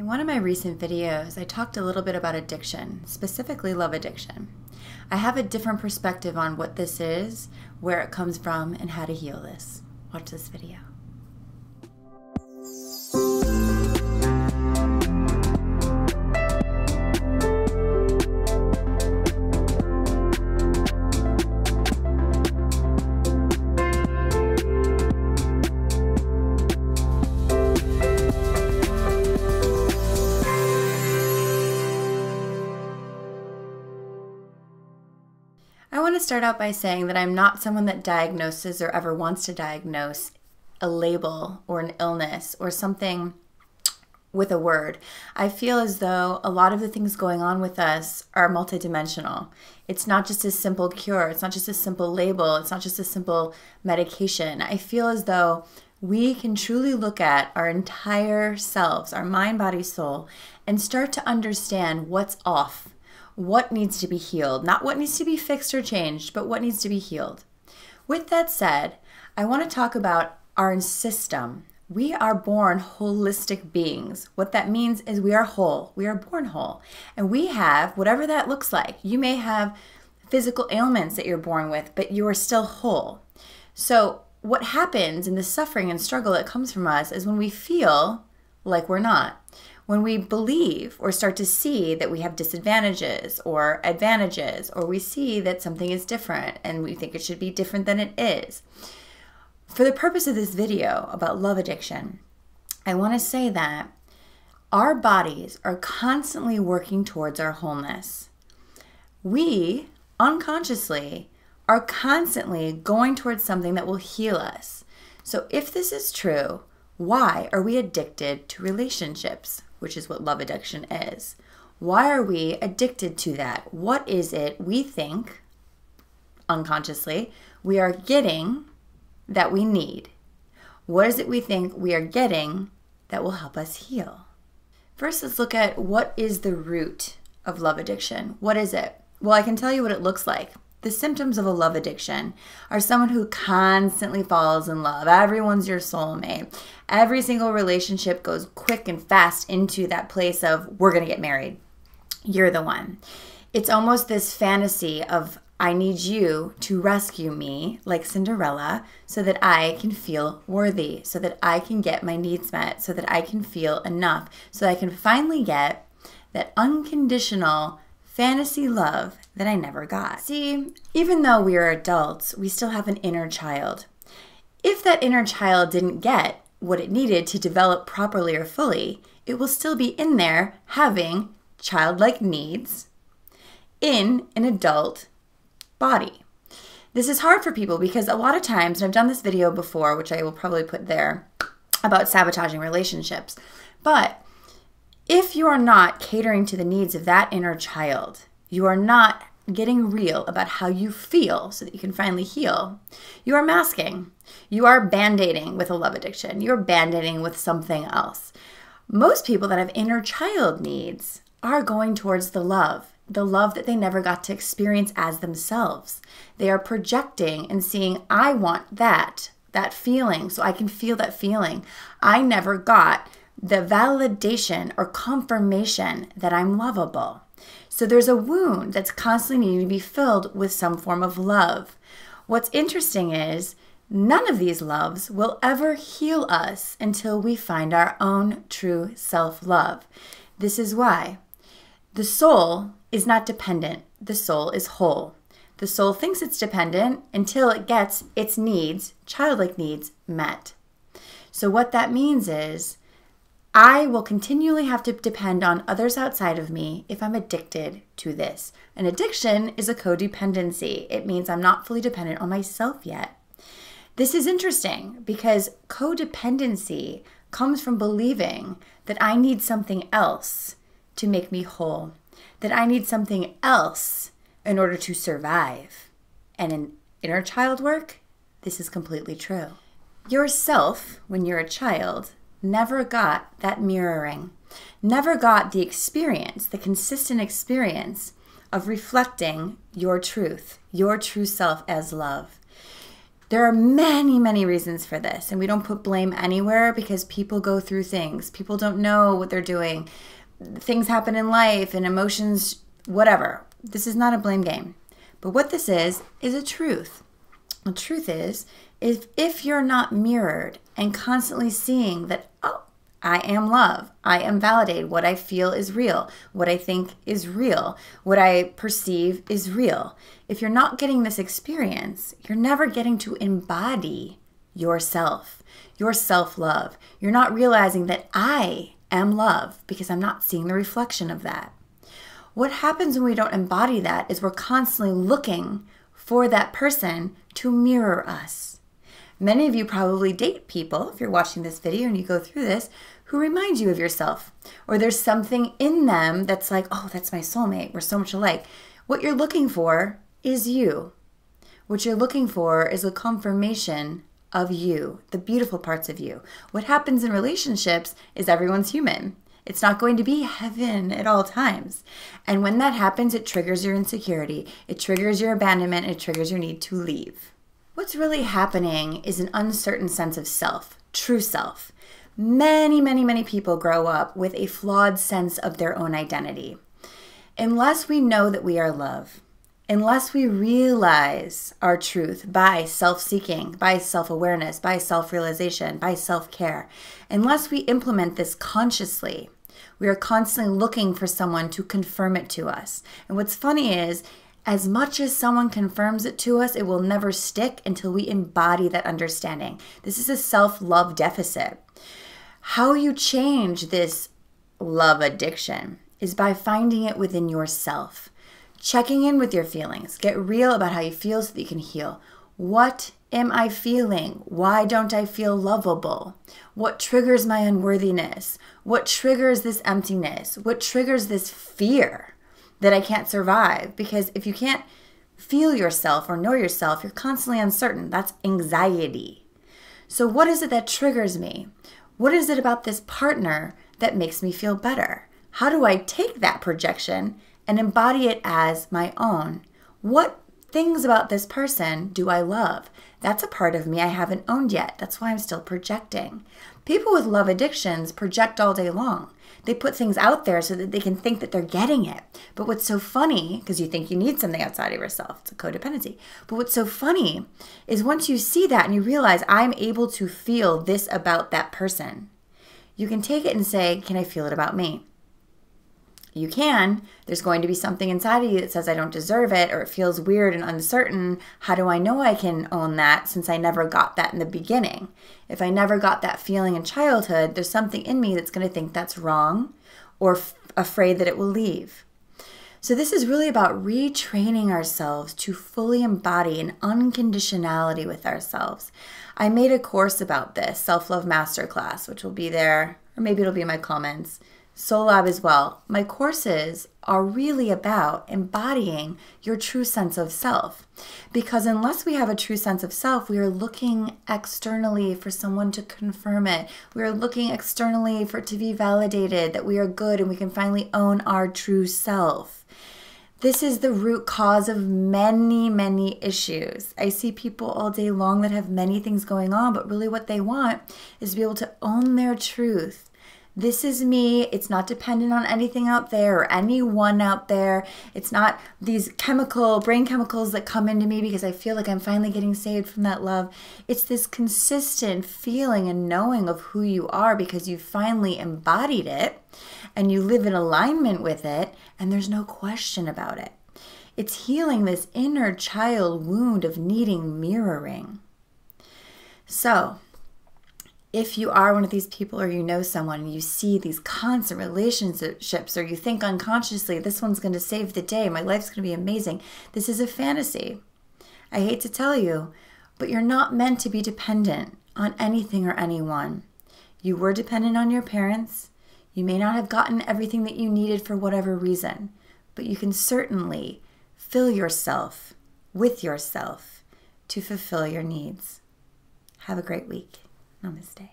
In one of my recent videos, I talked a little bit about addiction, specifically love addiction. I have a different perspective on what this is, where it comes from, and how to heal this. Watch this video. I want to start out by saying that I'm not someone that diagnoses or ever wants to diagnose a label or an illness or something with a word. I feel as though a lot of the things going on with us are multidimensional. It's not just a simple cure. It's not just a simple label. It's not just a simple medication. I feel as though we can truly look at our entire selves, our mind, body, soul, and start to understand what's off. What needs to be healed, not what needs to be fixed or changed, but what needs to be healed. With that said, I want to talk about our system. We are born holistic beings. What that means is we are whole. We are born whole. And we have whatever that looks like. You may have physical ailments that you're born with, but you are still whole. So what happens in the suffering and struggle that comes from us is when we feel like we're not. When we believe or start to see that we have disadvantages or advantages, or we see that something is different and we think it should be different than it is. For the purpose of this video about love addiction, I want to say that our bodies are constantly working towards our wholeness. We, unconsciously, are constantly going towards something that will heal us. So if this is true, why are we addicted to relationships, which is what love addiction is? Why are we addicted to that? What is it we think, unconsciously, we are getting that we need? What is it we think we are getting that will help us heal? First, let's look at what is the root of love addiction. What is it? Well, I can tell you what it looks like. The symptoms of a love addiction are someone who constantly falls in love. Everyone's your soulmate. Every single relationship goes quick and fast into that place of, we're going to get married. You're the one. It's almost this fantasy of, I need you to rescue me like Cinderella so that I can feel worthy, so that I can get my needs met, so that I can feel enough, so that I can finally get that unconditional fantasy love that I never got. See, even though we are adults, we still have an inner child. If that inner child didn't get what it needed to develop properly or fully, it will still be in there having childlike needs in an adult body. This is hard for people because a lot of times, and I've done this video before, which I will probably put there, about sabotaging relationships, but if you are not catering to the needs of that inner child, you are not getting real about how you feel so that you can finally heal, you are masking. You are band-aiding with a love addiction. You're band-aiding with something else. Most people that have inner child needs are going towards the love that they never got to experience as themselves. They are projecting and seeing, I want that feeling so I can feel that feeling. I never got the validation or confirmation that I'm lovable. So there's a wound that's constantly needing to be filled with some form of love. What's interesting is none of these loves will ever heal us until we find our own true self-love. This is why the soul is not dependent. The soul is whole. The soul thinks it's dependent until it gets its needs, childlike needs, met. So what that means is I will continually have to depend on others outside of me if I'm addicted to this. An addiction is a codependency. It means I'm not fully dependent on myself yet. This is interesting because codependency comes from believing that I need something else to make me whole, that I need something else in order to survive. And in inner child work, this is completely true. Yourself, when you're a child, never got that mirroring, never got the experience, the consistent experience of reflecting your truth self as love. There are many, many reasons for this, and we don't put blame anywhere because people go through things. People don't know what they're doing. Things happen in life and emotions, whatever. This is not a blame game. But what this is a truth. The truth is if you're not mirrored and constantly seeing that, oh, I am love, I am validated, what I feel is real, what I think is real, what I perceive is real. If you're not getting this experience, you're never getting to embody yourself, your self-love. You're not realizing that I am love because I'm not seeing the reflection of that. What happens when we don't embody that is we're constantly looking for that person to mirror us. Many of you probably date people, if you're watching this video and you go through this, who remind you of yourself. Or there's something in them that's like, oh, that's my soulmate. We're so much alike. What you're looking for is you. What you're looking for is a confirmation of you, the beautiful parts of you. What happens in relationships is everyone's human. It's not going to be heaven at all times. And when that happens, it triggers your insecurity. It triggers your abandonment. It triggers your need to leave. What's really happening is an uncertain sense of self, true self. Many, many, many people grow up with a flawed sense of their own identity. Unless we know that we are love, unless we realize our truth by self-seeking, by self-awareness, by self-realization, by self-care, unless we implement this consciously, we are constantly looking for someone to confirm it to us. And what's funny is, as much as someone confirms it to us, it will never stick until we embody that understanding. This is a self-love deficit. How you change this love addiction is by finding it within yourself. Checking in with your feelings. Get real about how you feel so that you can heal. What am I feeling? Why don't I feel lovable? What triggers my unworthiness? What triggers this emptiness? What triggers this fear that I can't survive? Because if you can't feel yourself or know yourself, you're constantly uncertain. That's anxiety. So what is it that triggers me? What is it about this partner that makes me feel better? How do I take that projection and embody it as my own? What things about this person do I love? That's a part of me I haven't owned yet. That's why I'm still projecting. People with love addictions project all day long. They put things out there so that they can think that they're getting it. But what's so funny, because you think you need something outside of yourself, it's a codependency. But what's so funny is once you see that and you realize I'm able to feel this about that person, you can take it and say, can I feel it about me? You can. There's going to be something inside of you that says I don't deserve it, or it feels weird and uncertain. How do I know I can own that since I never got that in the beginning? If I never got that feeling in childhood, there's something in me that's going to think that's wrong or afraid that it will leave. So this is really about retraining ourselves to fully embody an unconditionality with ourselves. I made a course about this, Self-Love Masterclass, which will be there, or maybe it'll be in my comments. Soul Lab as well. My courses are really about embodying your true sense of self. Because unless we have a true sense of self, we are looking externally for someone to confirm it. We are looking externally for it to be validated, that we are good and we can finally own our true self. This is the root cause of many, many issues. I see people all day long that have many things going on, but really what they want is to be able to own their truth. This is me. It's not dependent on anything out there or anyone out there. It's not these brain chemicals that come into me because I feel like I'm finally getting saved from that love. It's this consistent feeling and knowing of who you are because you finally embodied it and you live in alignment with it, and there's no question about it. It's healing this inner child wound of needing mirroring. So, if you are one of these people or you know someone and you see these constant relationships, or you think unconsciously, this one's going to save the day, my life's going to be amazing, this is a fantasy. I hate to tell you, but you're not meant to be dependent on anything or anyone. You were dependent on your parents. You may not have gotten everything that you needed for whatever reason, but you can certainly fill yourself with yourself to fulfill your needs. Have a great week. Namaste.